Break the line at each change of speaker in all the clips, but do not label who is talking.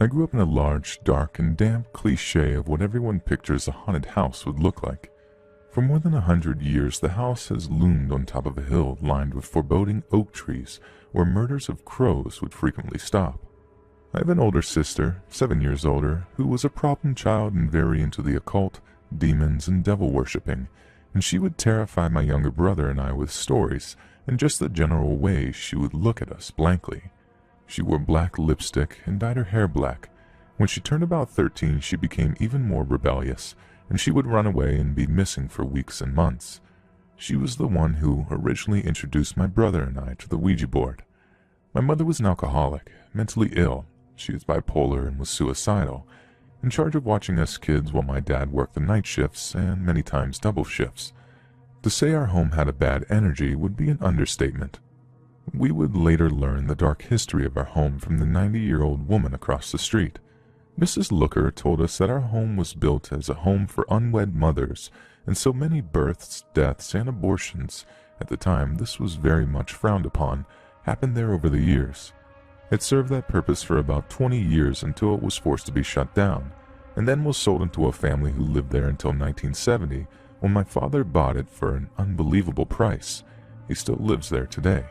I grew up in a large, dark, and damp cliché of what everyone pictures a haunted house would look like. For more than 100 years, the house has loomed on top of a hill lined with foreboding oak trees where murders of crows would frequently stop. I have an older sister, 7 years older, who was a problem child and very into the occult, demons, and devil worshipping, and she would terrify my younger brother and I with stories and just the general way she would look at us blankly. She wore black lipstick and dyed her hair black. When she turned about 13, she became even more rebellious, and she would run away and be missing for weeks and months. She was the one who originally introduced my brother and I to the Ouija board. My mother was an alcoholic, mentally ill. She was bipolar and was suicidal, in charge of watching us kids while my dad worked the night shifts and many times double shifts. To say our home had a bad energy would be an understatement. We would later learn the dark history of our home from the 90-year-old woman across the street. Mrs. Looker told us that our home was built as a home for unwed mothers, and so many births, deaths, and abortions, at the time this was very much frowned upon, happened there over the years. It served that purpose for about 20 years until it was forced to be shut down, and then was sold into a family who lived there until 1970, when my father bought it for an unbelievable price. He still lives there today.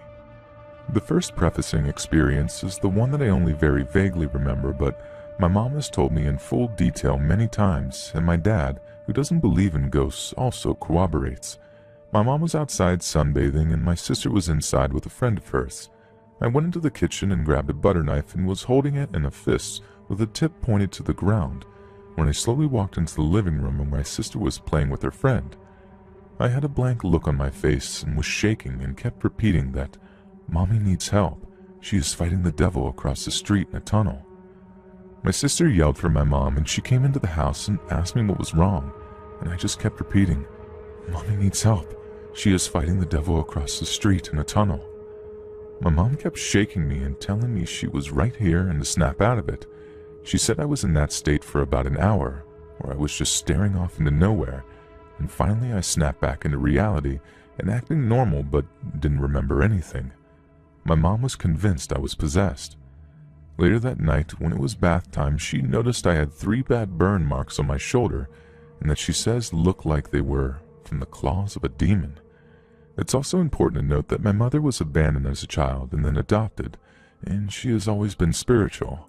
The first prefacing experience is the one that I only very vaguely remember, but my mom has told me in full detail many times, and my dad, who doesn't believe in ghosts, also corroborates. My mom was outside sunbathing and my sister was inside with a friend of hers. I went into the kitchen and grabbed a butter knife and was holding it in a fist with the tip pointed to the ground when I slowly walked into the living room where my sister was playing with her friend. I had a blank look on my face and was shaking and kept repeating that, "Mommy needs help. She is fighting the devil across the street in a tunnel." My sister yelled for my mom and she came into the house and asked me what was wrong, and I just kept repeating, "Mommy needs help. She is fighting the devil across the street in a tunnel." My mom kept shaking me and telling me she was right here and to snap out of it. She said I was in that state for about an hour, where I was just staring off into nowhere, and finally I snapped back into reality and acting normal but didn't remember anything. My mom was convinced I was possessed. Later that night, when it was bath time, she noticed I had 3 bad burn marks on my shoulder, and that she says looked like they were from the claws of a demon. It's also important to note that my mother was abandoned as a child and then adopted, and she has always been spiritual.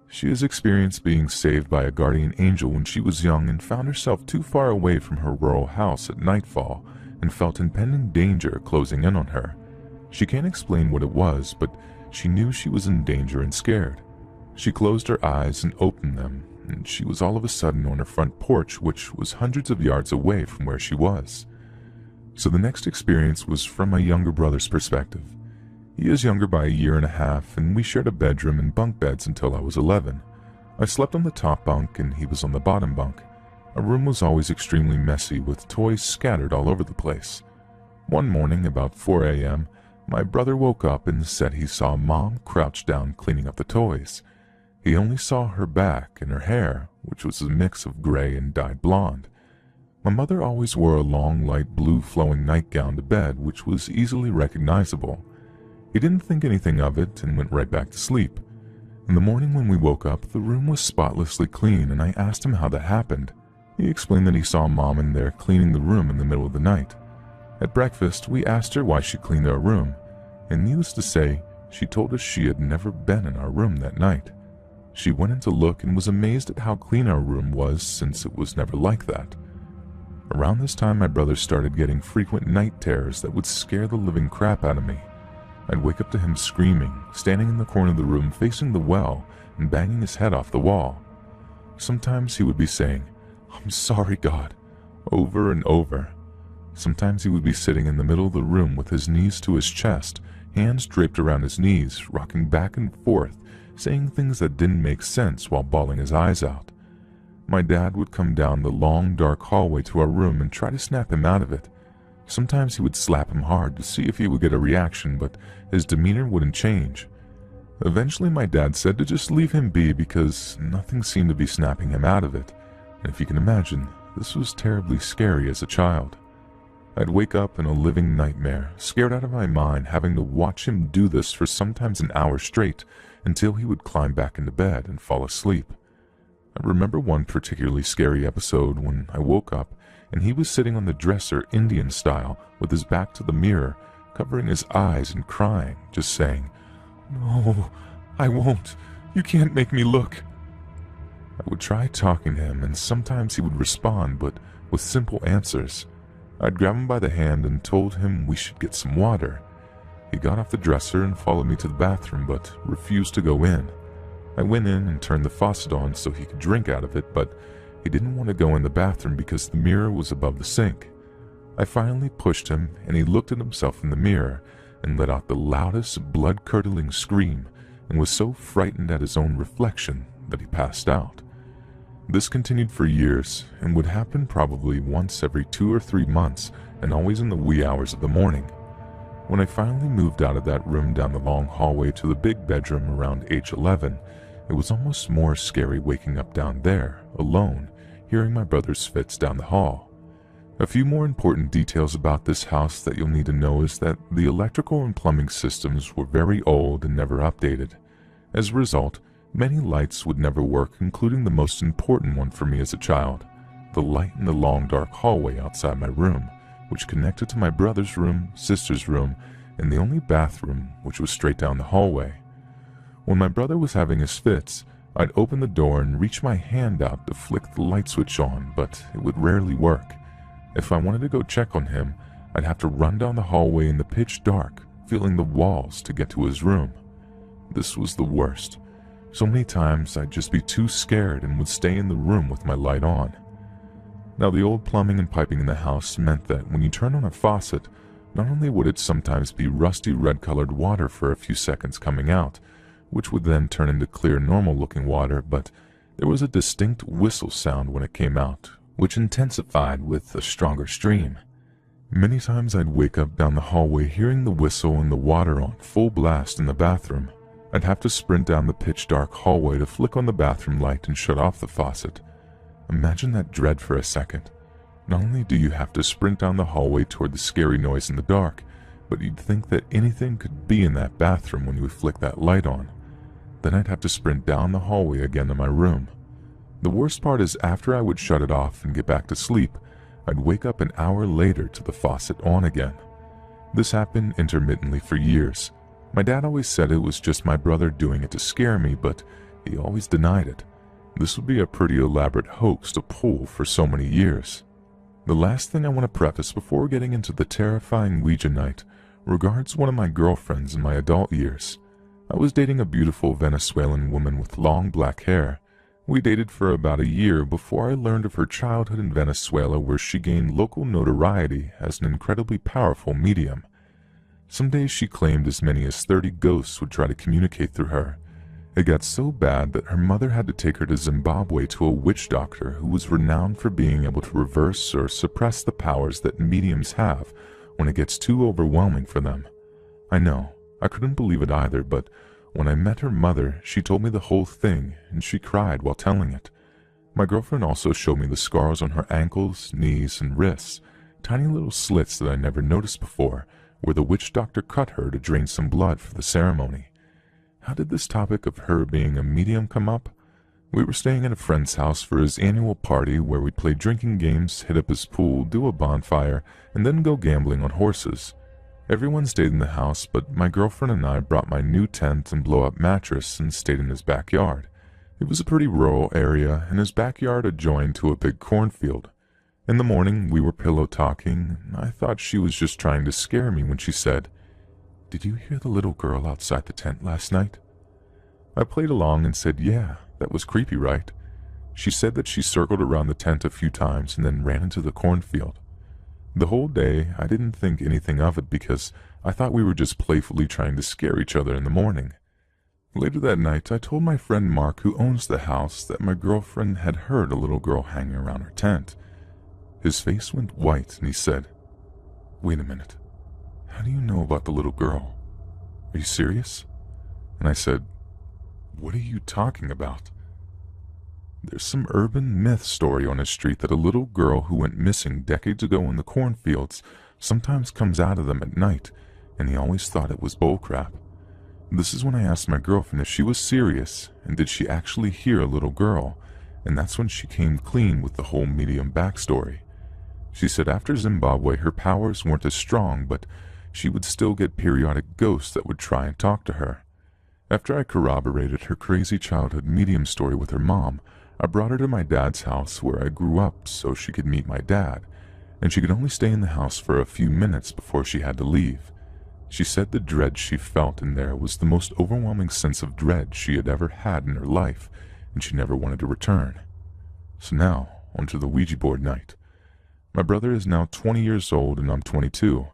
She has experienced being saved by a guardian angel when she was young and found herself too far away from her rural house at nightfall and felt impending danger closing in on her. She can't explain what it was, but she knew she was in danger and scared. She closed her eyes and opened them, and she was all of a sudden on her front porch, which was hundreds of yards away from where she was. So the next experience was from my younger brother's perspective. He is younger by a year and a half, and we shared a bedroom and bunk beds until I was 11. I slept on the top bunk and he was on the bottom bunk. Our room was always extremely messy with toys scattered all over the place. One morning, about 4 a.m., my brother woke up and said he saw Mom crouched down cleaning up the toys. He only saw her back and her hair, which was a mix of gray and dyed blonde. My mother always wore a long light blue flowing nightgown to bed, which was easily recognizable. He didn't think anything of it and went right back to sleep. In the morning when we woke up, the room was spotlessly clean, and I asked him how that happened. He explained that he saw Mom in there cleaning the room in the middle of the night. At breakfast, we asked her why she cleaned our room, and needless to say, she told us she had never been in our room that night. She went in to look and was amazed at how clean our room was, since it was never like that. Around this time, my brother started getting frequent night terrors that would scare the living crap out of me. I'd wake up to him screaming, standing in the corner of the room facing the well and banging his head off the wall. Sometimes he would be saying, "I'm sorry, God," over and over. Sometimes he would be sitting in the middle of the room with his knees to his chest, hands draped around his knees, rocking back and forth, saying things that didn't make sense while bawling his eyes out. My dad would come down the long, dark hallway to our room and try to snap him out of it. Sometimes he would slap him hard to see if he would get a reaction, but his demeanor wouldn't change. Eventually, my dad said to just leave him be because nothing seemed to be snapping him out of it, and if you can imagine, this was terribly scary as a child. I'd wake up in a living nightmare, scared out of my mind, having to watch him do this for sometimes an hour straight until he would climb back into bed and fall asleep. I remember one particularly scary episode when I woke up and he was sitting on the dresser Indian style with his back to the mirror, covering his eyes and crying, just saying, "No, I won't. You can't make me look." I would try talking to him and sometimes he would respond, but with simple answers. I'd grab him by the hand and told him we should get some water. He got off the dresser and followed me to the bathroom, but refused to go in. I went in and turned the faucet on so he could drink out of it, but he didn't want to go in the bathroom because the mirror was above the sink. I finally pushed him and he looked at himself in the mirror and let out the loudest blood-curdling scream and was so frightened at his own reflection that he passed out. This continued for years and would happen probably once every 2 or 3 months and always in the wee hours of the morning. When I finally moved out of that room down the long hallway to the big bedroom around age 11, it was almost more scary waking up down there, alone, hearing my brother's fits down the hall. A few more important details about this house that you'll need to know is that the electrical and plumbing systems were very old and never updated. As a result, many lights would never work, including the most important one for me as a child, the light in the long dark hallway outside my room, which connected to my brother's room, sister's room, and the only bathroom, which was straight down the hallway. When my brother was having his fits, I'd open the door and reach my hand out to flick the light switch on, but it would rarely work. If I wanted to go check on him, I'd have to run down the hallway in the pitch dark, feeling the walls to get to his room. This was the worst. So many times I'd just be too scared and would stay in the room with my light on. Now, the old plumbing and piping in the house meant that when you turn on a faucet, not only would it sometimes be rusty red-colored water for a few seconds coming out, which would then turn into clear normal-looking water, but there was a distinct whistle sound when it came out, which intensified with a stronger stream. Many times I'd wake up down the hallway hearing the whistle and the water on full blast in the bathroom. I'd have to sprint down the pitch-dark hallway to flick on the bathroom light and shut off the faucet. Imagine that dread for a second. Not only do you have to sprint down the hallway toward the scary noise in the dark, but you'd think that anything could be in that bathroom when you would flick that light on. Then I'd have to sprint down the hallway again to my room. The worst part is after I would shut it off and get back to sleep, I'd wake up an hour later to the faucet on again. This happened intermittently for years. My dad always said it was just my brother doing it to scare me, but he always denied it. This would be a pretty elaborate hoax to pull for so many years. The last thing I want to preface before getting into the terrifying Ouija night regards one of my girlfriends in my adult years. I was dating a beautiful Venezuelan woman with long black hair. We dated for about a year before I learned of her childhood in Venezuela, where she gained local notoriety as an incredibly powerful medium. Some days she claimed as many as 30 ghosts would try to communicate through her. It got so bad that her mother had to take her to Zimbabwe to a witch doctor who was renowned for being able to reverse or suppress the powers that mediums have when it gets too overwhelming for them. I know, I couldn't believe it either, but when I met her mother, she told me the whole thing, and she cried while telling it. My girlfriend also showed me the scars on her ankles, knees, and wrists, tiny little slits that I never noticed before, where the witch doctor cut her to drain some blood for the ceremony. How did this topic of her being a medium come up? We were staying at a friend's house for his annual party where we'd play drinking games, hit up his pool, do a bonfire, and then go gambling on horses. Everyone stayed in the house, but my girlfriend and I brought my new tent and blow-up mattress and stayed in his backyard. It was a pretty rural area, and his backyard adjoined to a big cornfield. In the morning, we were pillow talking, and I thought she was just trying to scare me when she said, "Did you hear the little girl outside the tent last night?" I played along and said, "Yeah, that was creepy, right?" She said that she circled around the tent a few times and then ran into the cornfield. The whole day, I didn't think anything of it because I thought we were just playfully trying to scare each other in the morning. Later that night, I told my friend Mark, who owns the house, that my girlfriend had heard a little girl hanging around her tent. His face went white and he said, "Wait a minute. How do you know about the little girl? Are you serious?" And I said, "What are you talking about?" There's some urban myth story on his street that a little girl who went missing decades ago in the cornfields sometimes comes out of them at night, and he always thought it was bullcrap. This is when I asked my girlfriend if she was serious and did she actually hear a little girl, and that's when she came clean with the whole medium backstory. She said after Zimbabwe her powers weren't as strong, but she would still get periodic ghosts that would try and talk to her. After I corroborated her crazy childhood medium story with her mom, I brought her to my dad's house where I grew up so she could meet my dad, and she could only stay in the house for a few minutes before she had to leave. She said the dread she felt in there was the most overwhelming sense of dread she had ever had in her life, and she never wanted to return. So now, onto the Ouija board night. My brother is now 20 years old and I'm 22.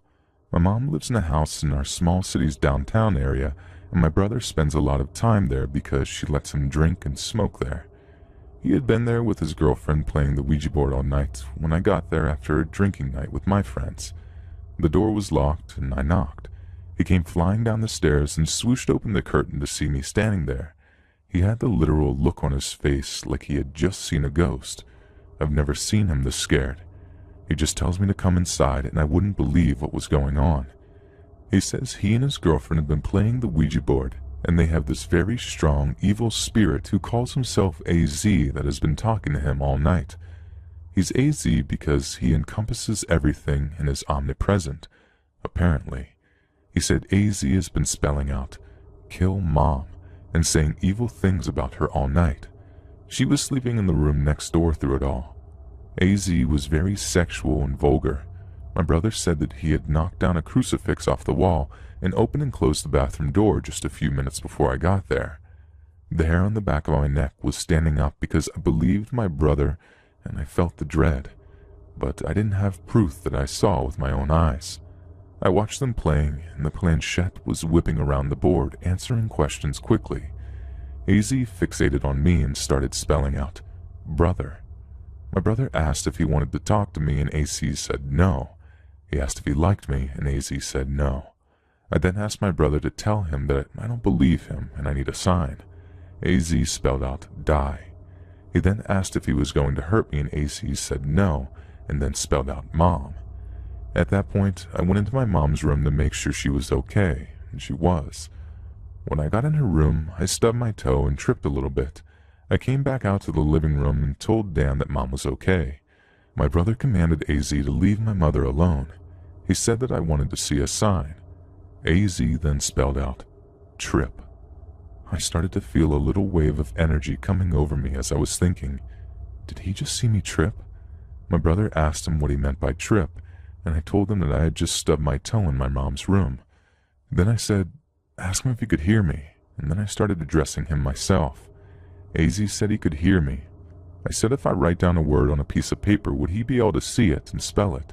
My mom lives in a house in our small city's downtown area, and my brother spends a lot of time there because she lets him drink and smoke there. He had been there with his girlfriend playing the Ouija board all night when I got there after a drinking night with my friends. The door was locked and I knocked. He came flying down the stairs and swooshed open the curtain to see me standing there. He had the literal look on his face like he had just seen a ghost. I've never seen him this scared. He just tells me to come inside and I wouldn't believe what was going on. He says he and his girlfriend have been playing the Ouija board and they have this very strong evil spirit who calls himself AZ that has been talking to him all night. He's AZ because he encompasses everything and is omnipresent, apparently. He said AZ has been spelling out, "Kill Mom," and saying evil things about her all night. She was sleeping in the room next door through it all. AZ was very sexual and vulgar. My brother said that he had knocked down a crucifix off the wall and opened and closed the bathroom door just a few minutes before I got there. The hair on the back of my neck was standing up because I believed my brother and I felt the dread, but I didn't have proof that I saw with my own eyes. I watched them playing, and the planchette was whipping around the board, answering questions quickly. AZ fixated on me and started spelling out, "Brother." My brother asked if he wanted to talk to me, and AC said no. He asked if he liked me, and AZ said no. I then asked my brother to tell him that I don't believe him and I need a sign. AZ spelled out, "Die." He then asked if he was going to hurt me, and AC said no, and then spelled out, "Mom." At that point, I went into my mom's room to make sure she was okay, and she was. When I got in her room, I stubbed my toe and tripped a little bit. I came back out to the living room and told Dan that Mom was okay. My brother commanded AZ to leave my mother alone. He said that I wanted to see a sign. AZ then spelled out, "Trip." I started to feel a little wave of energy coming over me as I was thinking, did he just see me trip? My brother asked him what he meant by trip, and I told him that I had just stubbed my toe in my mom's room. Then I said, ask him if he could hear me, and then I started addressing him myself. AZ said he could hear me. I said if I write down a word on a piece of paper, would he be able to see it and spell it?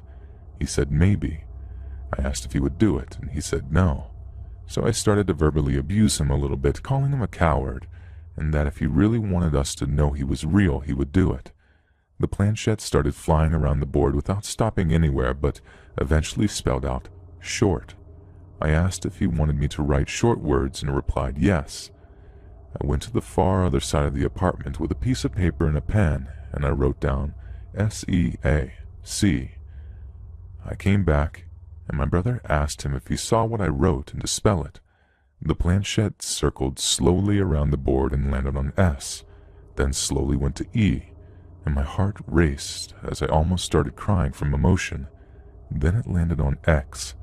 He said maybe. I asked if he would do it, and he said no. So I started to verbally abuse him a little bit, calling him a coward, and that if he really wanted us to know he was real, he would do it. The planchette started flying around the board without stopping anywhere, but eventually spelled out, "short." I asked if he wanted me to write short words and replied yes. I went to the far other side of the apartment with a piece of paper and a pen, and I wrote down SEAC. I came back, and my brother asked him if he saw what I wrote and to spell it. The planchette circled slowly around the board and landed on S, then slowly went to E, and my heart raced as I almost started crying from emotion. Then it landed on X.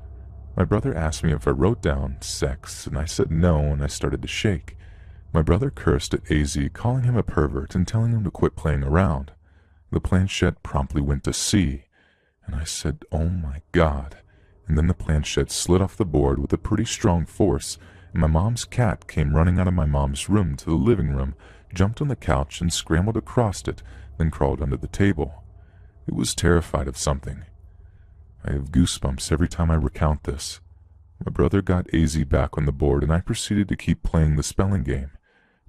My brother asked me if I wrote down sex, and I said no, and I started to shake. My brother cursed at AZ, calling him a pervert and telling him to quit playing around. The planchette promptly went to C, and I said, oh my God. And then the planchette slid off the board with a pretty strong force, and my mom's cat came running out of my mom's room to the living room, jumped on the couch and scrambled across it, then crawled under the table. It was terrified of something. I have goosebumps every time I recount this. My brother got AZ back on the board, and I proceeded to keep playing the spelling game.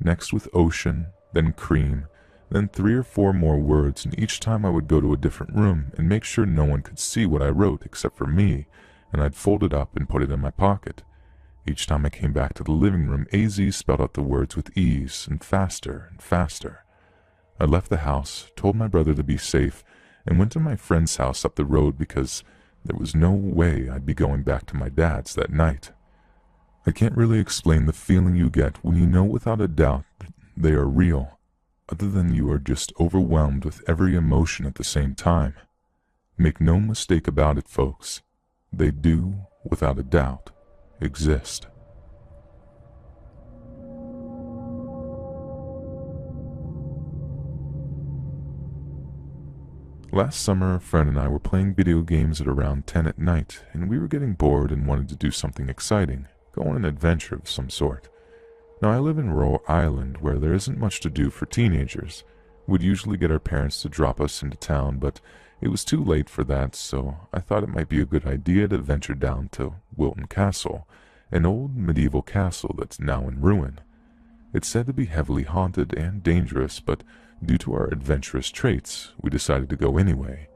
Next with ocean, then cream, then 3 or 4 more words, and each time I would go to a different room and make sure no one could see what I wrote except for me, and I'd fold it up and put it in my pocket. Each time I came back to the living room, AZ spelled out the words with ease and faster and faster. I left the house, told my brother to be safe, and went to my friend's house up the road because there was no way I'd be going back to my dad's that night. I can't really explain the feeling you get when you know without a doubt that they are real, other than you are just overwhelmed with every emotion at the same time. Make no mistake about it, folks. They do, without a doubt, exist. Last summer, a friend and I were playing video games at around 10 at night, and we were getting bored and wanted to do something exciting, go on an adventure of some sort. Now, I live in rural Ireland where there isn't much to do for teenagers. We'd usually get our parents to drop us into town, but it was too late for that, so I thought it might be a good idea to venture down to Wilton Castle, an old medieval castle that's now in ruin. It's said to be heavily haunted and dangerous, but due to our adventurous traits, we decided to go anyway.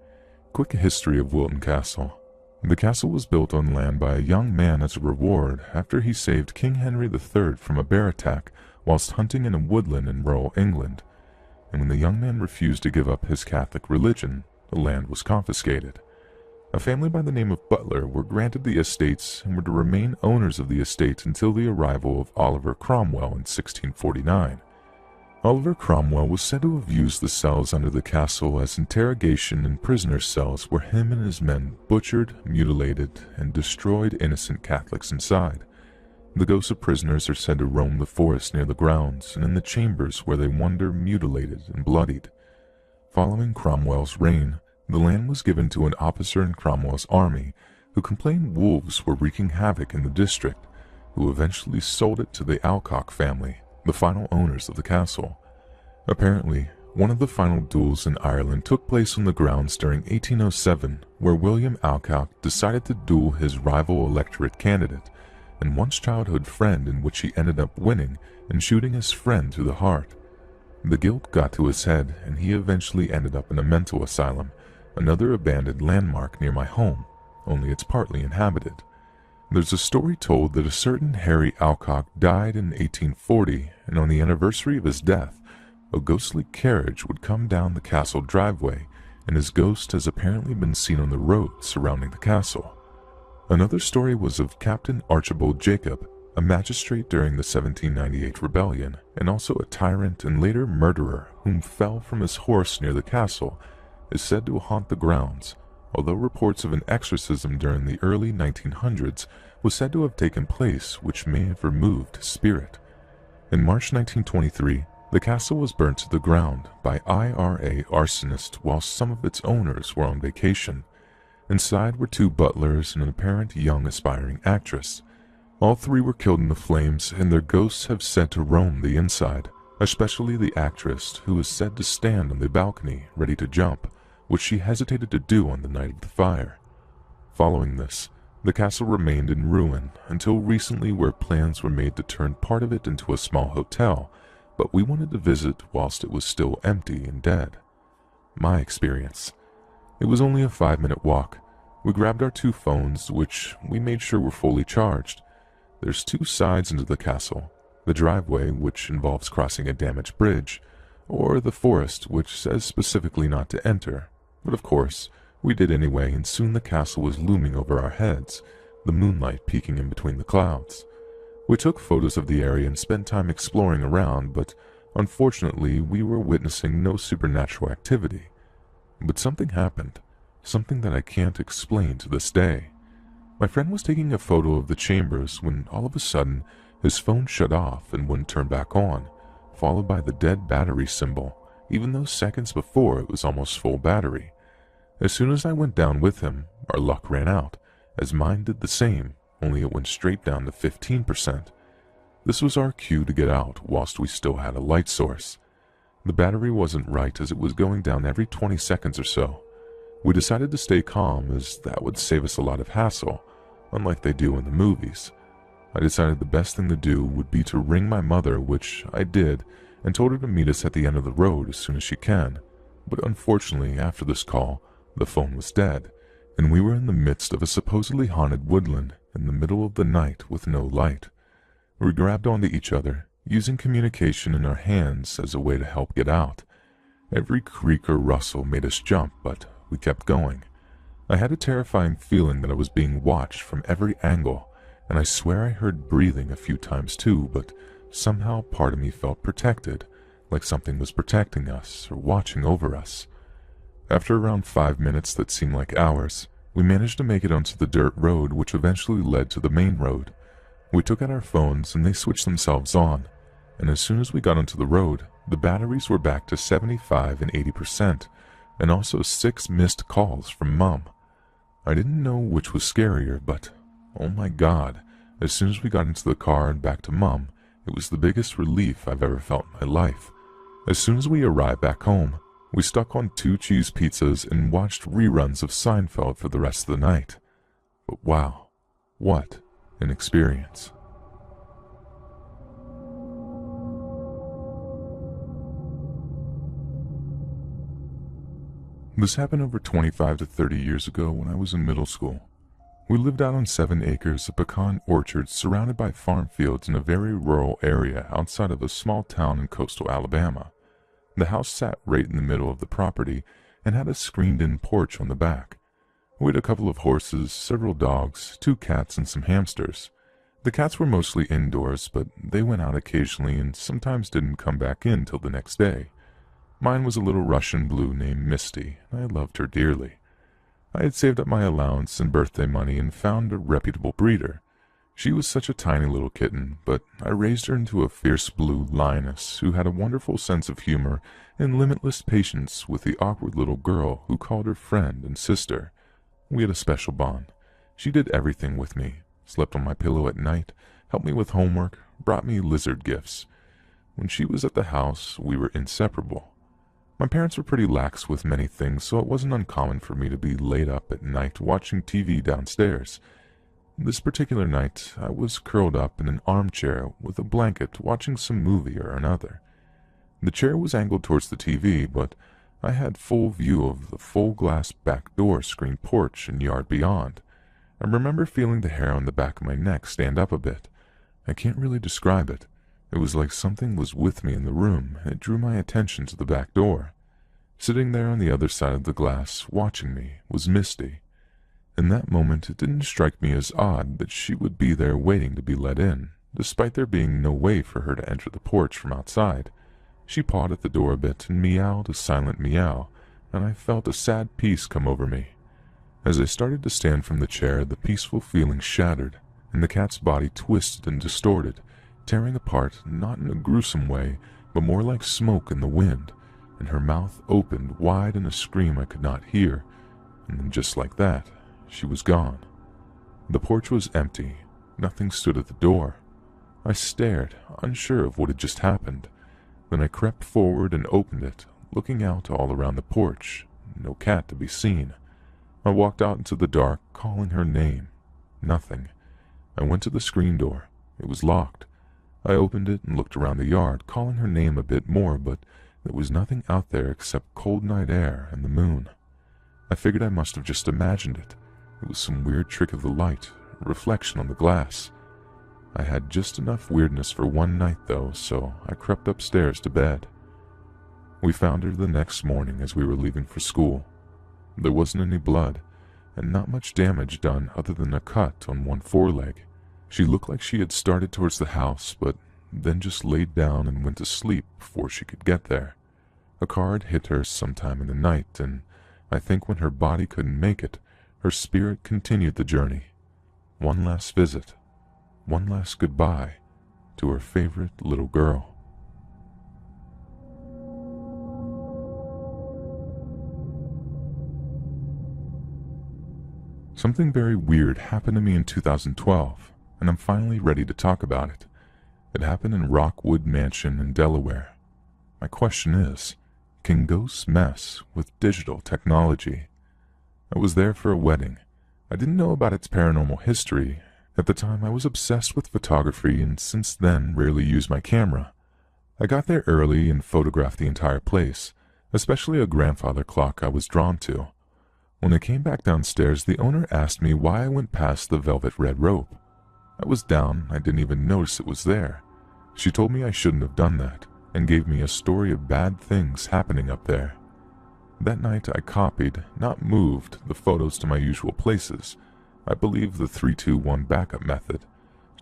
Quick history of Wilton Castle. The castle was built on land by a young man as a reward after he saved King Henry III from a bear attack whilst hunting in a woodland in rural England. And when the young man refused to give up his Catholic religion, the land was confiscated. A family by the name of Butler were granted the estates and were to remain owners of the estate until the arrival of Oliver Cromwell in 1649. Oliver Cromwell was said to have used the cells under the castle as interrogation and prisoner cells where him and his men butchered, mutilated, and destroyed innocent Catholics inside. The ghosts of prisoners are said to roam the forest near the grounds and in the chambers where they wander mutilated and bloodied. Following Cromwell's reign, the land was given to an officer in Cromwell's army who complained wolves were wreaking havoc in the district, who eventually sold it to the Alcock family, the final owners of the castle. Apparently, one of the final duels in Ireland took place on the grounds during 1807, where William Alcock decided to duel his rival electorate candidate and once childhood friend, in which he ended up winning and shooting his friend through the heart. The guilt got to his head, and he eventually ended up in a mental asylum, another abandoned landmark near my home, only it's partly inhabited. There's a story told that a certain Harry Alcock died in 1840, and on the anniversary of his death, a ghostly carriage would come down the castle driveway, and his ghost has apparently been seen on the road surrounding the castle. Another story was of Captain Archibald Jacob, a magistrate during the 1798 rebellion, and also a tyrant and later murderer whom fell from his horse near the castle, is said to haunt the grounds, although reports of an exorcism during the early 1900s was said to have taken place, which may have removed his spirit. In March 1923, the castle was burnt to the ground by IRA arsonists whilst some of its owners were on vacation. Inside were 2 butlers and an apparent young aspiring actress. All 3 were killed in the flames, and their ghosts have said to roam the inside, especially the actress, who is said to stand on the balcony ready to jump, which she hesitated to do on the night of the fire. Following this, the castle remained in ruin until recently, where plans were made to turn part of it into a small hotel, but we wanted to visit whilst it was still empty and dead. My experience. It was only a 5-minute walk. We grabbed our 2 phones, which we made sure were fully charged. There's 2 sides into the castle, the driveway, which involves crossing a damaged bridge, or the forest, which says specifically not to enter. But of course, we did anyway, and soon the castle was looming over our heads, the moonlight peeking in between the clouds. We took photos of the area and spent time exploring around, but unfortunately we were witnessing no supernatural activity. But something happened, something that I can't explain to this day. My friend was taking a photo of the chambers when all of a sudden his phone shut off and wouldn't turn back on, followed by the dead battery symbol, even though seconds before it was almost full battery. As soon as I went down with him, our luck ran out, as mine did the same, only it went straight down to 15%. This was our cue to get out whilst we still had a light source. The battery wasn't right, as it was going down every 20 seconds or so. We decided to stay calm, as that would save us a lot of hassle, unlike they do in the movies. I decided the best thing to do would be to ring my mother, which I did, and told her to meet us at the end of the road as soon as she can. But unfortunately, after this call, the phone was dead, and we were in the midst of a supposedly haunted woodland in the middle of the night with no light. We grabbed onto each other, using communication in our hands as a way to help get out. Every creak or rustle made us jump, but we kept going. I had a terrifying feeling that I was being watched from every angle, and I swear I heard breathing a few times too, but somehow part of me felt protected, like something was protecting us or watching over us. After around 5 minutes that seemed like hours, we managed to make it onto the dirt road, which eventually led to the main road. We took out our phones and they switched themselves on, and as soon as we got onto the road, the batteries were back to 75 and 80%, and also 6 missed calls from Mom. I didn't know which was scarier, but oh my God, as soon as we got into the car and back to Mom, it was the biggest relief I've ever felt in my life. As soon as we arrived back home, we stuck on 2 cheese pizzas and watched reruns of Seinfeld for the rest of the night. But wow, what an experience. This happened over 25 to 30 years ago when I was in middle school. We lived out on 7 acres of pecan orchards surrounded by farm fields in a very rural area outside of a small town in coastal Alabama. The house sat right in the middle of the property and had a screened-in porch on the back. We had a couple of horses, several dogs, 2 cats, and some hamsters. The cats were mostly indoors, but they went out occasionally and sometimes didn't come back in till the next day. Mine was a little Russian blue named Misty, and I loved her dearly. I had saved up my allowance and birthday money and found a reputable breeder. She was such a tiny little kitten, but I raised her into a fierce blue lioness who had a wonderful sense of humor and limitless patience with the awkward little girl who called her friend and sister. We had a special bond. She did everything with me, slept on my pillow at night, helped me with homework, brought me lizard gifts. When she was at the house, we were inseparable. My parents were pretty lax with many things, so it wasn't uncommon for me to be laid up at night watching TV downstairs. This particular night, I was curled up in an armchair with a blanket watching some movie or another. The chair was angled towards the TV, but I had full view of the full-glass back door screen porch and yard beyond. I remember feeling the hair on the back of my neck stand up a bit. I can't really describe it. It was like something was with me in the room, and it drew my attention to the back door. Sitting there on the other side of the glass, watching me, was Misty. In that moment, it didn't strike me as odd that she would be there waiting to be let in, despite there being no way for her to enter the porch from outside. She pawed at the door a bit and meowed a silent meow, and I felt a sad peace come over me. As I started to stand from the chair, the peaceful feeling shattered, and the cat's body twisted and distorted, tearing apart not in a gruesome way, but more like smoke in the wind, and her mouth opened wide in a scream I could not hear, and then just like that, she was gone. The porch was empty. Nothing stood at the door. I stared, unsure of what had just happened. Then I crept forward and opened it, looking out all around the porch. No cat to be seen. I walked out into the dark, calling her name. Nothing. I went to the screen door. It was locked. I opened it and looked around the yard, calling her name a bit more, but there was nothing out there except cold night air and the moon. I figured I must have just imagined it. It was some weird trick of the light, a reflection on the glass. I had just enough weirdness for one night, though, so I crept upstairs to bed. We found her the next morning as we were leaving for school. There wasn't any blood, and not much damage done other than a cut on one foreleg. She looked like she had started towards the house, but then just laid down and went to sleep before she could get there. A car had hit her sometime in the night, and I think when her body couldn't make it, her spirit continued the journey. One last visit, one last goodbye to her favorite little girl. Something very weird happened to me in 2012, and I'm finally ready to talk about it. It happened in Rockwood Mansion in Delaware. My question is, can ghosts mess with digital technology? I was there for a wedding. I didn't know about its paranormal history. At the time, I was obsessed with photography and since then rarely used my camera. I got there early and photographed the entire place, especially a grandfather clock I was drawn to. When I came back downstairs, the owner asked me why I went past the velvet red rope. I was down, I didn't even notice it was there. She told me I shouldn't have done that, and gave me a story of bad things happening up there. That night I copied, not moved, the photos to my usual places. I believe the 3-2-1 backup method.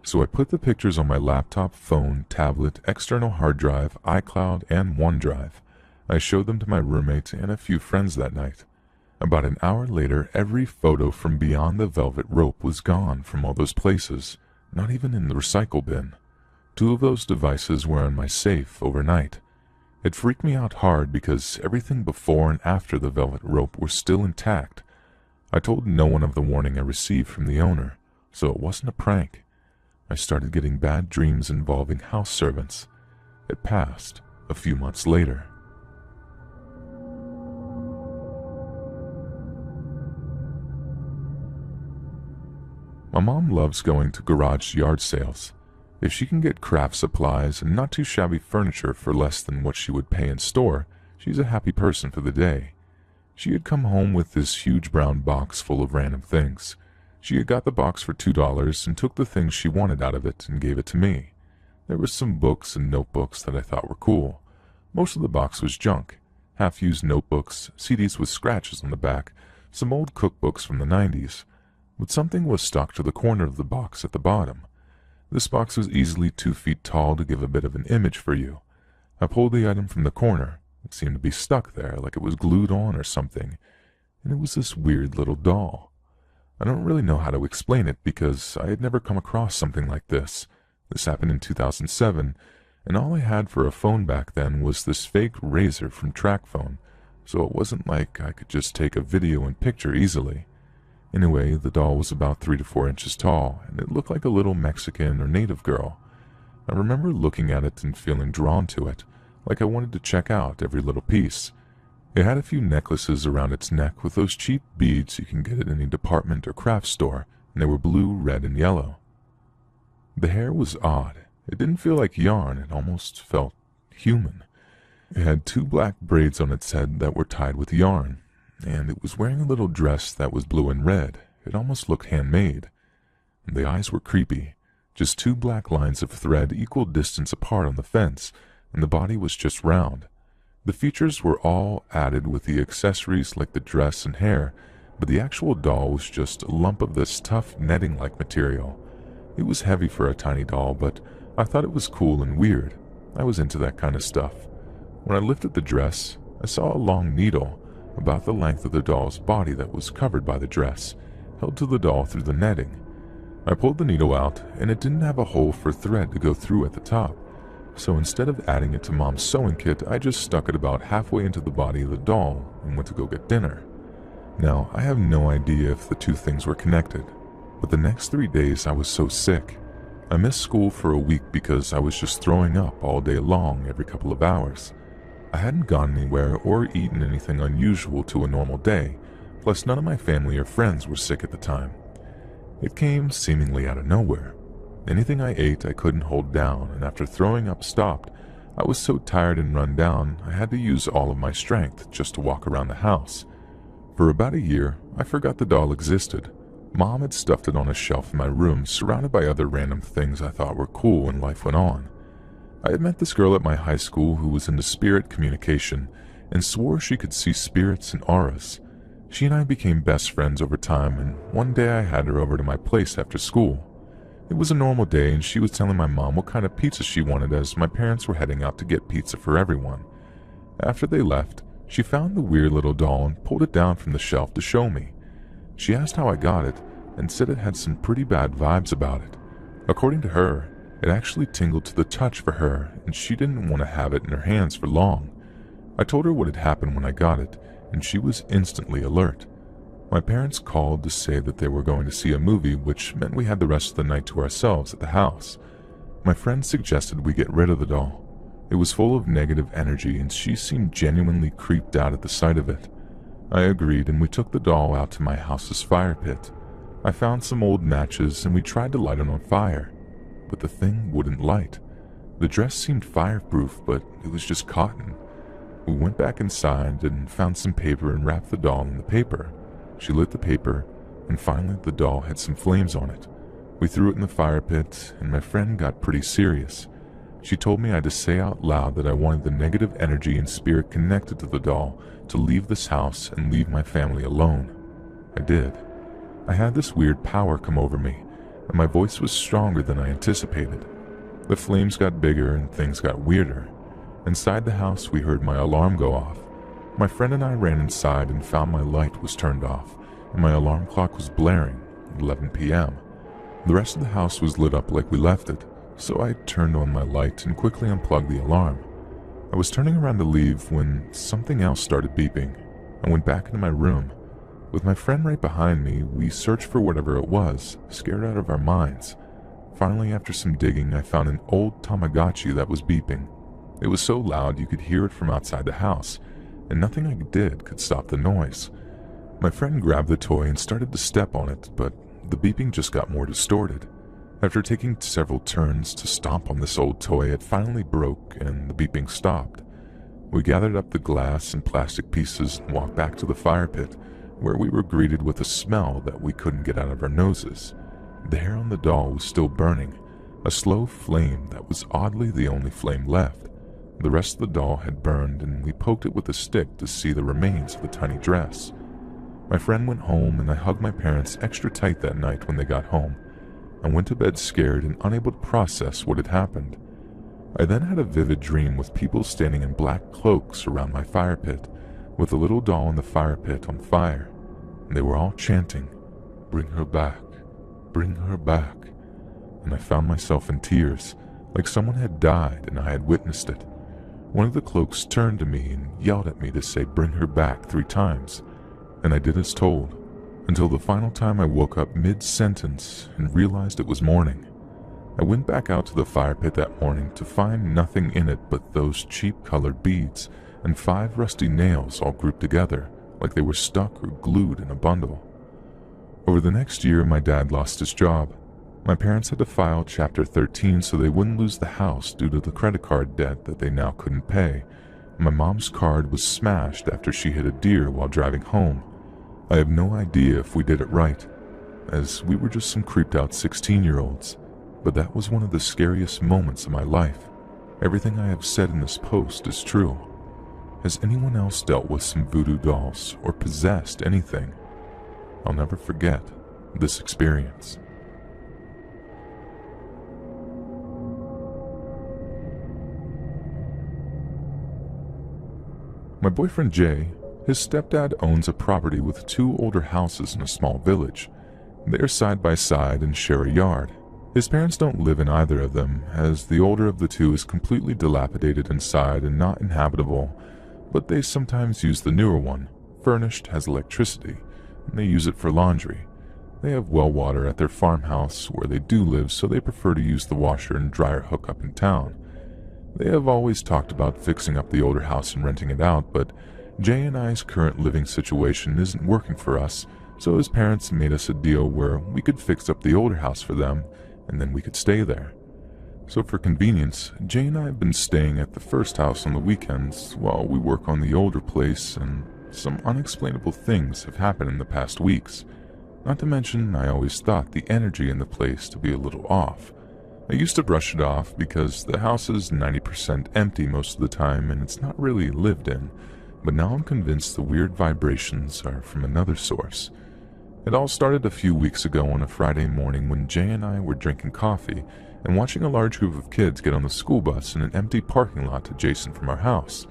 So I put the pictures on my laptop, phone, tablet, external hard drive, iCloud, and OneDrive. I showed them to my roommate and a few friends that night. About an hour later, every photo from beyond the velvet rope was gone from all those places, not even in the recycle bin. 2 of those devices were in my safe overnight. It freaked me out hard because everything before and after the velvet rope were still intact. I told no one of the warning I received from the owner, so it wasn't a prank. I started getting bad dreams involving house servants. It passed a few months later. My mom loves going to garage yard sales. If she can get craft supplies and not too shabby furniture for less than what she would pay in store, she's a happy person for the day. She had come home with this huge brown box full of random things. She had got the box for $2 and took the things she wanted out of it and gave it to me. There were some books and notebooks that I thought were cool. Most of the box was junk. Half-used notebooks, CDs with scratches on the back, some old cookbooks from the 90s. But something was stuck to the corner of the box at the bottom. This box was easily 2 feet tall to give a bit of an image for you. I pulled the item from the corner. It seemed to be stuck there, like it was glued on or something, and it was this weird little doll. I don't really know how to explain it because I had never come across something like this. This happened in 2007, and all I had for a phone back then was this fake Razr from TracFone, so it wasn't like I could just take a video and picture easily. Anyway, the doll was about 3 to 4 inches tall, and it looked like a little Mexican or native girl. I remember looking at it and feeling drawn to it, like I wanted to check out every little piece. It had a few necklaces around its neck with those cheap beads you can get at any department or craft store, and they were blue, red, and yellow. The hair was odd. It didn't feel like yarn, it almost felt human. It had 2 black braids on its head that were tied with yarn, and it was wearing a little dress that was blue and red. It almost looked handmade. And the eyes were creepy, just 2 black lines of thread equal distance apart on the fence, and the body was just round. The features were all added with the accessories like the dress and hair, but the actual doll was just a lump of this tough netting-like material. It was heavy for a tiny doll, but I thought it was cool and weird. I was into that kind of stuff. When I lifted the dress, I saw a long needle, about the length of the doll's body that was covered by the dress, held to the doll through the netting. I pulled the needle out, and it didn't have a hole for thread to go through at the top. So instead of adding it to Mom's sewing kit, I just stuck it about halfway into the body of the doll and went to go get dinner. Now, I have no idea if the 2 things were connected, but the next 3 days I was so sick. I missed school for a week because I was just throwing up all day long every couple of hours. I hadn't gone anywhere or eaten anything unusual to a normal day, plus none of my family or friends were sick at the time. It came seemingly out of nowhere. Anything I ate I couldn't hold down, and after throwing up stopped, I was so tired and run down I had to use all of my strength just to walk around the house. For about a year, I forgot the doll existed. Mom had stuffed it on a shelf in my room, surrounded by other random things I thought were cool, and life went on. I had met this girl at my high school who was into spirit communication and swore she could see spirits and auras. She and I became best friends over time, and one day I had her over to my place after school. It was a normal day, and she was telling my mom what kind of pizza she wanted as my parents were heading out to get pizza for everyone. After they left, she found the weird little doll and pulled it down from the shelf to show me. She asked how I got it and said it had some pretty bad vibes about it. According to her, it actually tingled to the touch for her, and she didn't want to have it in her hands for long. I told her what had happened when I got it, and she was instantly alert. My parents called to say that they were going to see a movie, which meant we had the rest of the night to ourselves at the house. My friend suggested we get rid of the doll. It was full of negative energy, and she seemed genuinely creeped out at the sight of it. I agreed, and we took the doll out to my house's fire pit. I found some old matches, and we tried to light it on fire, but the thing wouldn't light. The dress seemed fireproof, but it was just cotton. We went back inside and found some paper and wrapped the doll in the paper. She lit the paper, and finally the doll had some flames on it. We threw it in the fire pit, and my friend got pretty serious. She told me I had to say out loud that I wanted the negative energy and spirit connected to the doll to leave this house and leave my family alone. I did. I had this weird power come over me, and my voice was stronger than I anticipated. The flames got bigger and things got weirder. Inside the house, we heard my alarm go off. My friend and I ran inside and found my light was turned off, and my alarm clock was blaring at 11 p.m. The rest of the house was lit up like we left it, so I turned on my light and quickly unplugged the alarm. I was turning around to leave when something else started beeping. I went back into my room. With my friend right behind me, we searched for whatever it was, scared out of our minds. Finally, after some digging, I found an old Tamagotchi that was beeping. It was so loud you could hear it from outside the house, and nothing I did could stop the noise. My friend grabbed the toy and started to step on it, but the beeping just got more distorted. After taking several turns to stomp on this old toy, it finally broke and the beeping stopped. We gathered up the glass and plastic pieces and walked back to the fire pit, where we were greeted with a smell that we couldn't get out of our noses. The hair on the doll was still burning, a slow flame that was oddly the only flame left. The rest of the doll had burned, and we poked it with a stick to see the remains of the tiny dress. My friend went home, and I hugged my parents extra tight that night when they got home. I went to bed scared and unable to process what had happened. I then had a vivid dream with people standing in black cloaks around my fire pit, with the little doll in the fire pit on fire. And they were all chanting, "Bring her back, bring her back." And I found myself in tears, like someone had died and I had witnessed it. One of the cloaks turned to me and yelled at me to say "bring her back" 3 times, and I did as told, until the final time I woke up mid-sentence and realized it was morning. I went back out to the fire pit that morning to find nothing in it but those cheap-colored beads and 5 rusty nails all grouped together, like they were stuck or glued in a bundle. Over the next year, my dad lost his job. My parents had to file Chapter 13 so they wouldn't lose the house due to the credit card debt that they now couldn't pay. My mom's card was smashed after she hit a deer while driving home. I have no idea if we did it right, as we were just some creeped out 16-year-olds, but that was one of the scariest moments of my life. Everything I have said in this post is true. Has anyone else dealt with some voodoo dolls or possessed anything? I'll never forget this experience. My boyfriend Jay, his stepdad owns a property with 2 older houses in a small village. They are side by side and share a yard. His parents don't live in either of them, as the older of the 2 is completely dilapidated inside and not inhabitable, but they sometimes use the newer one, furnished, has electricity, and they use it for laundry. They have well water at their farmhouse where they do live, so they prefer to use the washer and dryer hookup in town. They have always talked about fixing up the older house and renting it out, but Jay and I's current living situation isn't working for us, so his parents made us a deal where we could fix up the older house for them, and then we could stay there. So for convenience, Jay and I have been staying at the first house on the weekends while we work on the older place, and some unexplainable things have happened in the past weeks. Not to mention, I always thought the energy in the place to be a little off. I used to brush it off because the house is 90% empty most of the time and it's not really lived in, but now I'm convinced the weird vibrations are from another source. It all started a few weeks ago on a Friday morning when Jay and I were drinking coffee and watching a large group of kids get on the school bus in an empty parking lot adjacent from our house.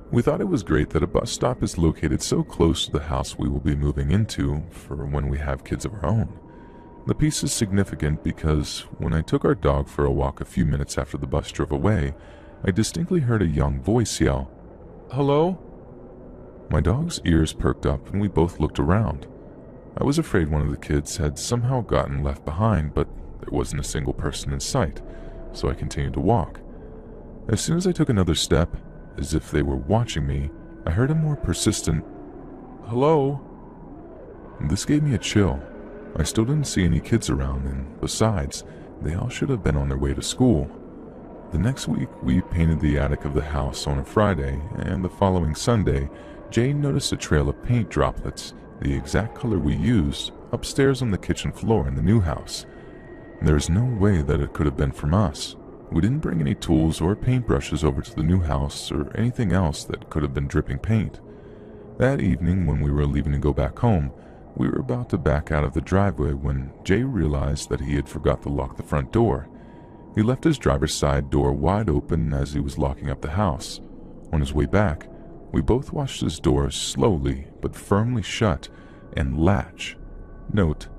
We thought it was great that a bus stop is located so close to the house we will be moving into for when we have kids of our own. The piece is significant because when I took our dog for a walk a few minutes after the bus drove away, I distinctly heard a young voice yell, "Hello?" My dog's ears perked up and we both looked around. I was afraid one of the kids had somehow gotten left behind, but there wasn't a single person in sight, so I continued to walk. As soon as I took another step, as if they were watching me, I heard a more persistent, "Hello?" This gave me a chill. I still didn't see any kids around, and besides, they all should have been on their way to school. The next week, we painted the attic of the house on a Friday, and the following Sunday, Jay noticed a trail of paint droplets, the exact color we used, upstairs on the kitchen floor in the new house. There is no way that it could have been from us. We didn't bring any tools or paintbrushes over to the new house or anything else that could have been dripping paint. That evening, when we were leaving to go back home, we were about to back out of the driveway when Jay realized that he had forgot to lock the front door. He left his driver's side door wide open as he was locking up the house. On his way back, we both watched his door slowly but firmly shut and latch. Note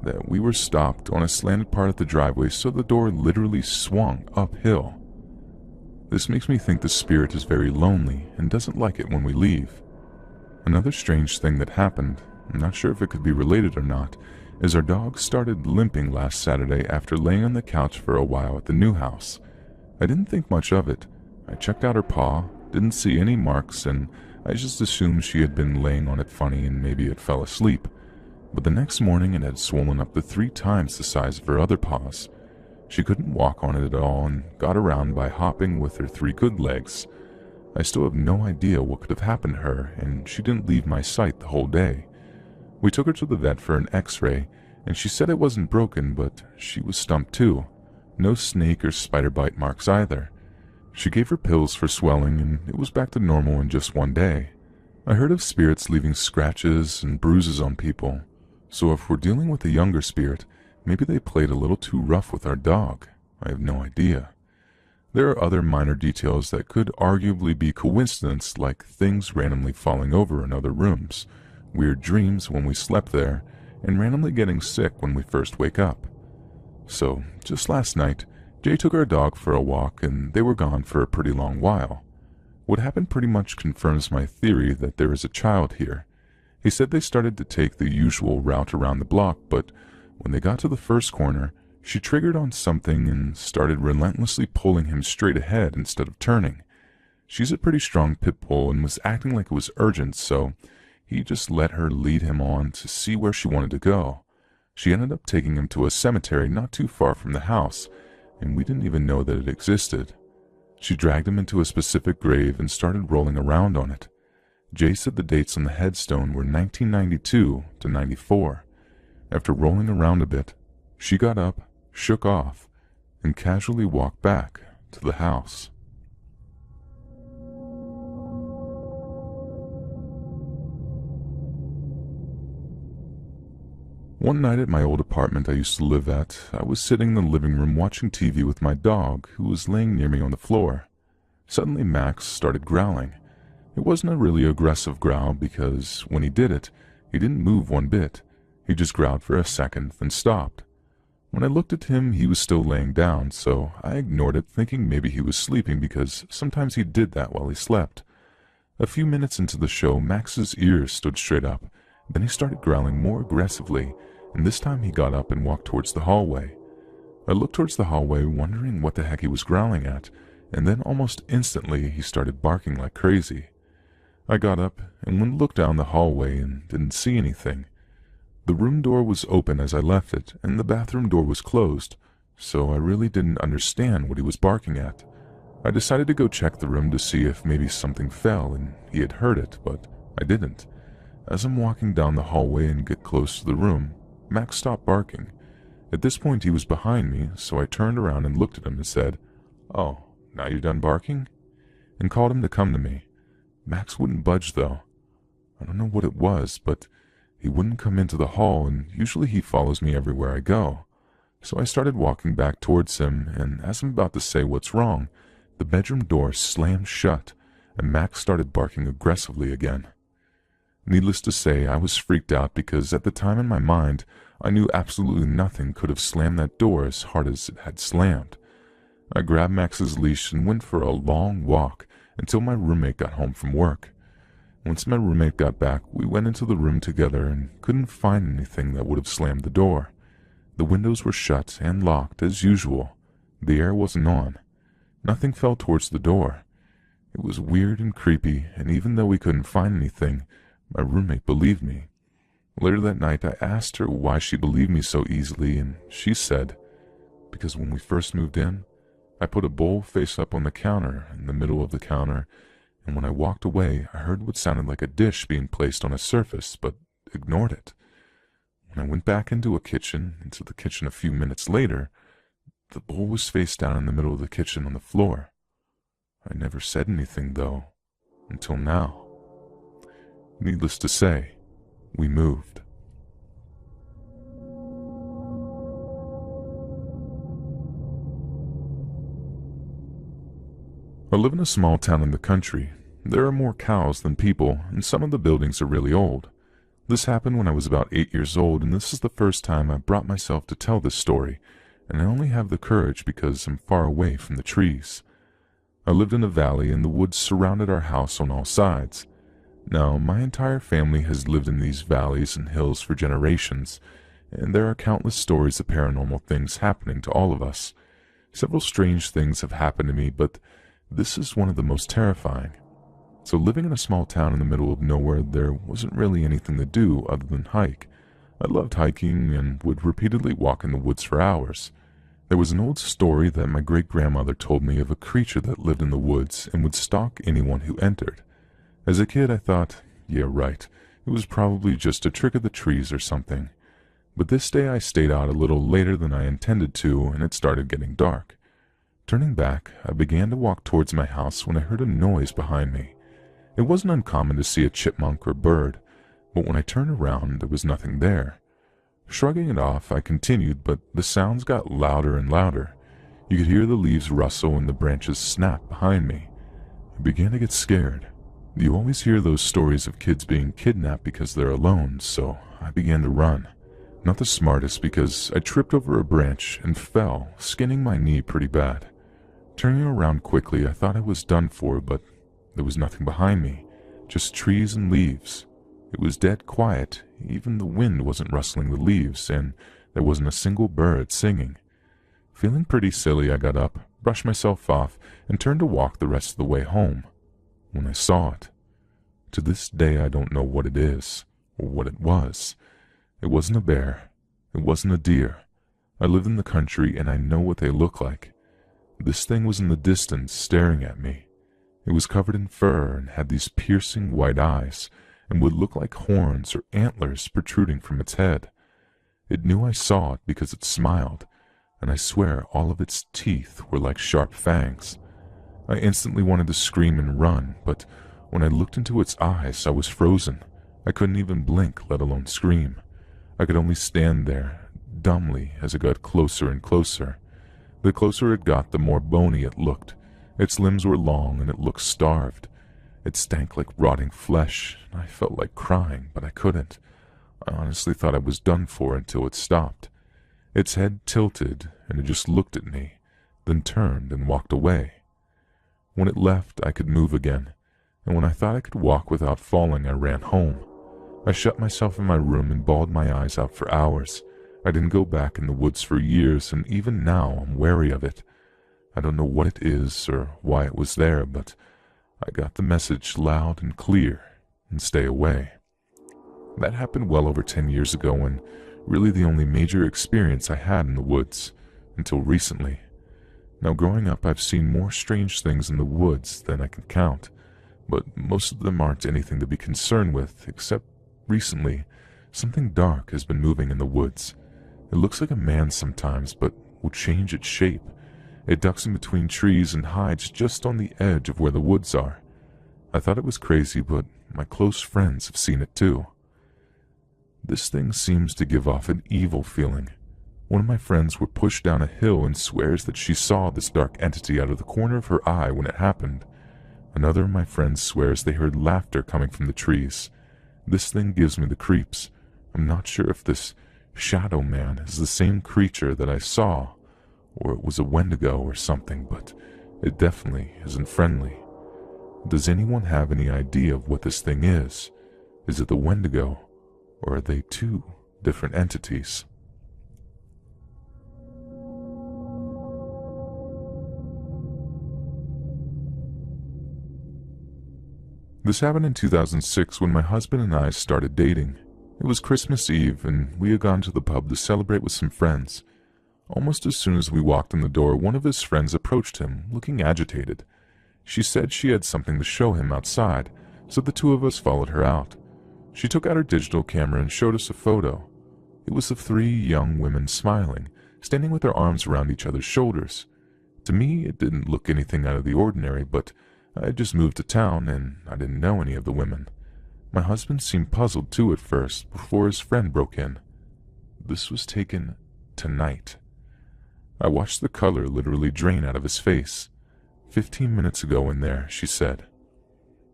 that we were stopped on a slanted part of the driveway, so the door literally swung uphill. This makes me think the spirit is very lonely and doesn't like it when we leave. Another strange thing that happened, I'm not sure if it could be related or not, is our dog started limping last Saturday after laying on the couch for a while at the new house. I didn't think much of it. I checked out her paw, didn't see any marks, and I just assumed she had been laying on it funny and maybe it fell asleep. But the next morning it had swollen up to 3 times the size of her other paws. She couldn't walk on it at all and got around by hopping with her 3 good legs. I still have no idea what could have happened to her, and she didn't leave my sight the whole day. We took her to the vet for an x-ray, and she said it wasn't broken, but she was stumped too. No snake or spider bite marks either. She gave her pills for swelling, and it was back to normal in just 1 day. I heard of spirits leaving scratches and bruises on people, so if we're dealing with a younger spirit, maybe they played a little too rough with our dog. I have no idea. There are other minor details that could arguably be coincidence, like things randomly falling over in other rooms, weird dreams when we slept there, and randomly getting sick when we first wake up. So, just last night, Jay took our dog for a walk and they were gone for a pretty long while. What happened pretty much confirms my theory that there is a child here. He said they started to take the usual route around the block, but when they got to the first corner, she triggered on something and started relentlessly pulling him straight ahead instead of turning. She's a pretty strong pit bull and was acting like it was urgent, so he just let her lead him on to see where she wanted to go. She ended up taking him to a cemetery not too far from the house, and we didn't even know that it existed. She dragged him into a specific grave and started rolling around on it. Jay said the dates on the headstone were 1992 to 94. After rolling around a bit, she got up, shook off, and casually walked back to the house. One night at my old apartment I used to live at, I was sitting in the living room watching TV with my dog, who was laying near me on the floor. Suddenly Max started growling. It wasn't a really aggressive growl because when he did it, he didn't move one bit. He just growled for a second, then stopped. When I looked at him, he was still laying down, so I ignored it, thinking maybe he was sleeping because sometimes he did that while he slept. A few minutes into the show, Max's ears stood straight up. Then he started growling more aggressively, and this time he got up and walked towards the hallway. I looked towards the hallway, wondering what the heck he was growling at, and then almost instantly he started barking like crazy. I got up and went to look down the hallway and didn't see anything. The room door was open as I left it, and the bathroom door was closed, so I really didn't understand what he was barking at. I decided to go check the room to see if maybe something fell and he had heard it, but I didn't. As I'm walking down the hallway and get close to the room, Max stopped barking. At this point he was behind me, so I turned around and looked at him and said, "Oh, now you're done barking?" and called him to come to me. Max wouldn't budge though. I don't know what it was, but he wouldn't come into the hall, and usually he follows me everywhere I go. So I started walking back towards him, and as I'm about to say what's wrong, the bedroom door slammed shut, and Max started barking aggressively again. Needless to say, I was freaked out because at the time in my mind, I knew absolutely nothing could have slammed that door as hard as it had slammed. I grabbed Max's leash and went for a long walk until my roommate got home from work. Once my roommate got back, we went into the room together and couldn't find anything that would have slammed the door. The windows were shut and locked as usual. The air wasn't on. Nothing fell towards the door. It was weird and creepy, and even though we couldn't find anything, my roommate believed me. Later that night, I asked her why she believed me so easily, and she said, "Because when we first moved in, I put a bowl face up on the counter in the middle of the counter, and when I walked away, I heard what sounded like a dish being placed on a surface, but ignored it. When I went back into the kitchen a few minutes later, the bowl was face down in the middle of the kitchen on the floor. I never said anything, though, until now. Needless to say, we moved. I live in a small town in the country. There are more cows than people, and some of the buildings are really old. This happened when I was about 8 years old, and this is the first time I brought myself to tell this story, and I only have the courage because I'm far away from the trees. I lived in a valley, and the woods surrounded our house on all sides. Now, my entire family has lived in these valleys and hills for generations, and there are countless stories of paranormal things happening to all of us. Several strange things have happened to me, but this is one of the most terrifying. So living in a small town in the middle of nowhere, there wasn't really anything to do other than hike. I loved hiking and would repeatedly walk in the woods for hours. There was an old story that my great-grandmother told me of a creature that lived in the woods and would stalk anyone who entered. As a kid, I thought, yeah, right, it was probably just a trick of the trees or something. But this day I stayed out a little later than I intended to, and it started getting dark. Turning back, I began to walk towards my house when I heard a noise behind me. It wasn't uncommon to see a chipmunk or bird, but when I turned around, there was nothing there. Shrugging it off, I continued, but the sounds got louder and louder. You could hear the leaves rustle and the branches snap behind me. I began to get scared. You always hear those stories of kids being kidnapped because they're alone, so I began to run. Not the smartest because I tripped over a branch and fell, skinning my knee pretty bad. Turning around quickly, I thought I was done for, but there was nothing behind me, just trees and leaves. It was dead quiet, even the wind wasn't rustling the leaves, and there wasn't a single bird singing. Feeling pretty silly, I got up, brushed myself off, and turned to walk the rest of the way home, when I saw it. To this day I don't know what it is, or what it was. It wasn't a bear. It wasn't a deer. I live in the country and I know what they look like. This thing was in the distance, staring at me. It was covered in fur and had these piercing white eyes, and would look like horns or antlers protruding from its head. It knew I saw it because it smiled, and I swear all of its teeth were like sharp fangs. I instantly wanted to scream and run, but when I looked into its eyes, I was frozen. I couldn't even blink, let alone scream. I could only stand there, dumbly, as it got closer and closer. The closer it got, the more bony it looked. Its limbs were long, and it looked starved. It stank like rotting flesh, and I felt like crying, but I couldn't. I honestly thought I was done for until it stopped. Its head tilted, and it just looked at me, then turned and walked away. When it left, I could move again, and when I thought I could walk without falling, I ran home. I shut myself in my room and bawled my eyes out for hours. I didn't go back in the woods for years, and even now I'm wary of it. I don't know what it is or why it was there, but I got the message loud and clear, and stay away. That happened well over 10 years ago, and really the only major experience I had in the woods, until recently. Now growing up, I've seen more strange things in the woods than I can count, but most of them aren't anything to be concerned with, except recently, something dark has been moving in the woods. It looks like a man sometimes, but will change its shape. It ducks in between trees and hides just on the edge of where the woods are. I thought it was crazy, but my close friends have seen it too. This thing seems to give off an evil feeling. One of my friends were pushed down a hill and swears that she saw this dark entity out of the corner of her eye when it happened. Another of my friends swears they heard laughter coming from the trees. This thing gives me the creeps. I'm not sure if this shadow man is the same creature that I saw, or it was a Wendigo or something, but it definitely isn't friendly. Does anyone have any idea of what this thing is? Is it the Wendigo, or are they two different entities? This happened in 2006 when my husband and I started dating. It was Christmas Eve, and we had gone to the pub to celebrate with some friends. Almost as soon as we walked in the door, one of his friends approached him, looking agitated. She said she had something to show him outside, so the two of us followed her out. She took out her digital camera and showed us a photo. It was of 3 young women smiling, standing with their arms around each other's shoulders. To me, it didn't look anything out of the ordinary, but I had just moved to town and I didn't know any of the women. My husband seemed puzzled too at first, before his friend broke in. This was taken tonight. I watched the color literally drain out of his face. 15 minutes ago in there, she said.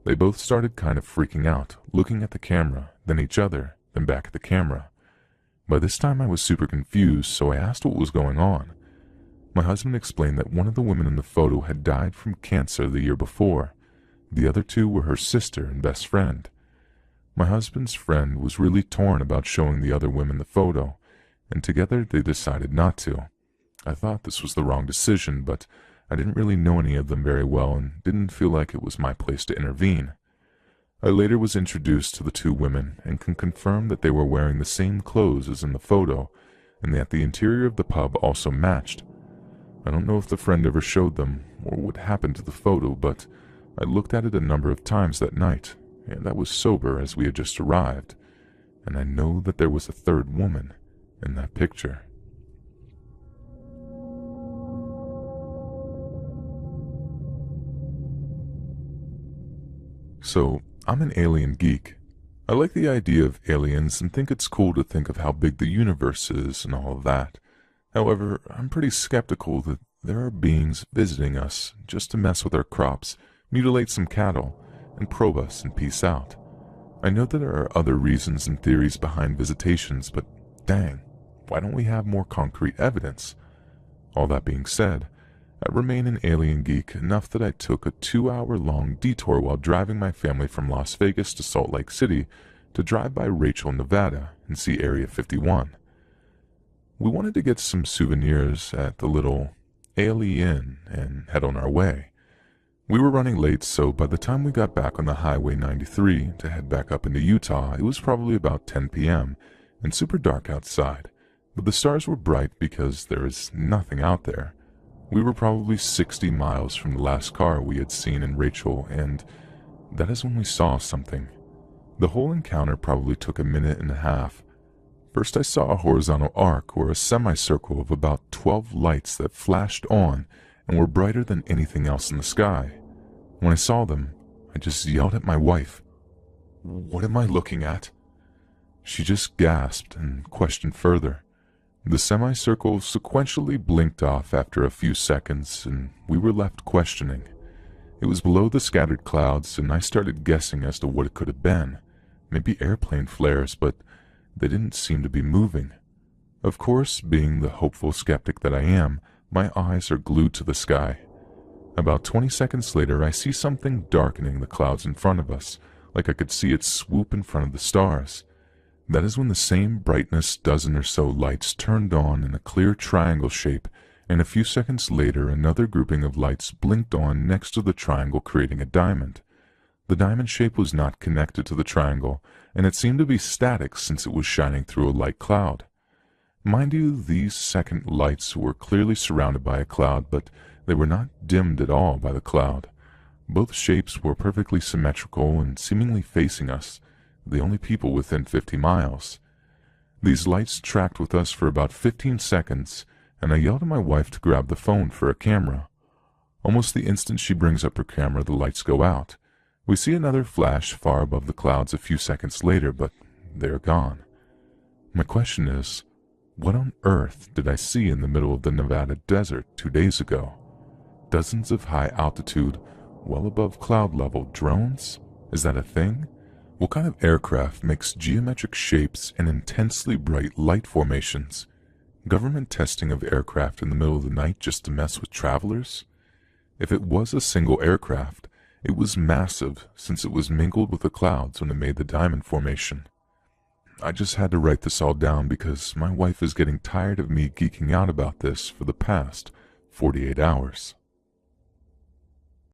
They both started kind of freaking out, looking at the camera, then each other, then back at the camera. By this time I was super confused, so I asked what was going on. My husband explained that one of the women in the photo had died from cancer the year before. The other two were her sister and best friend. My husband's friend was really torn about showing the other women the photo, and together they decided not to. I thought this was the wrong decision, but I didn't really know any of them very well and didn't feel like it was my place to intervene. I later was introduced to the two women and can confirm that they were wearing the same clothes as in the photo, and that the interior of the pub also matched. I don't know if the friend ever showed them or what happened to the photo, but I looked at it a number of times that night, and I was sober as we had just arrived, and I know that there was a third woman in that picture. So, I'm an alien geek. I like the idea of aliens and think it's cool to think of how big the universe is and all of that. However, I'm pretty skeptical that there are beings visiting us just to mess with our crops, mutilate some cattle, and probe us and peace out. I know that there are other reasons and theories behind visitations, but dang, why don't we have more concrete evidence? All that being said, I remain an alien geek enough that I took a 2-hour-long detour while driving my family from Las Vegas to Salt Lake City to drive by Rachel, Nevada and see Area 51. We wanted to get some souvenirs at the little ALE Inn and head on our way. We were running late, so by the time we got back on the Highway 93 to head back up into Utah, it was probably about 10 p.m. and super dark outside, but the stars were bright because there is nothing out there. We were probably 60 miles from the last car we had seen in Rachel, and that is when we saw something. The whole encounter probably took a minute and a half. First I saw a horizontal arc or a semicircle of about 12 lights that flashed on and were brighter than anything else in the sky. When I saw them, I just yelled at my wife, "What am I looking at?" She just gasped and questioned further. The semicircle sequentially blinked off after a few seconds, and we were left questioning. It was below the scattered clouds, and I started guessing as to what it could have been. Maybe airplane flares, but they didn't seem to be moving. Of course, being the hopeful skeptic that I am, my eyes are glued to the sky. About 20 seconds later, I see something darkening the clouds in front of us, like I could see it swoop in front of the stars. That is when the same brightness dozen or so lights turned on in a clear triangle shape, and a few seconds later another grouping of lights blinked on next to the triangle, creating a diamond. The diamond shape was not connected to the triangle, and it seemed to be static since it was shining through a light cloud. Mind you, these second lights were clearly surrounded by a cloud, but they were not dimmed at all by the cloud. Both shapes were perfectly symmetrical and seemingly facing us, the only people within 50 miles. These lights tracked with us for about 15 seconds, and I yelled at my wife to grab the phone for a camera. Almost the instant she brings up her camera, the lights go out. We see another flash far above the clouds a few seconds later, but they're gone. My question is, what on earth did I see in the middle of the Nevada desert 2 days ago? Dozens of high-altitude, well above cloud level drones? Is that a thing? What kind of aircraft makes geometric shapes and intensely bright light formations? Government testing of aircraft in the middle of the night just to mess with travelers? If it was a single aircraft, it was massive since it was mingled with the clouds when it made the diamond formation. I just had to write this all down because my wife is getting tired of me geeking out about this for the past 48 hours.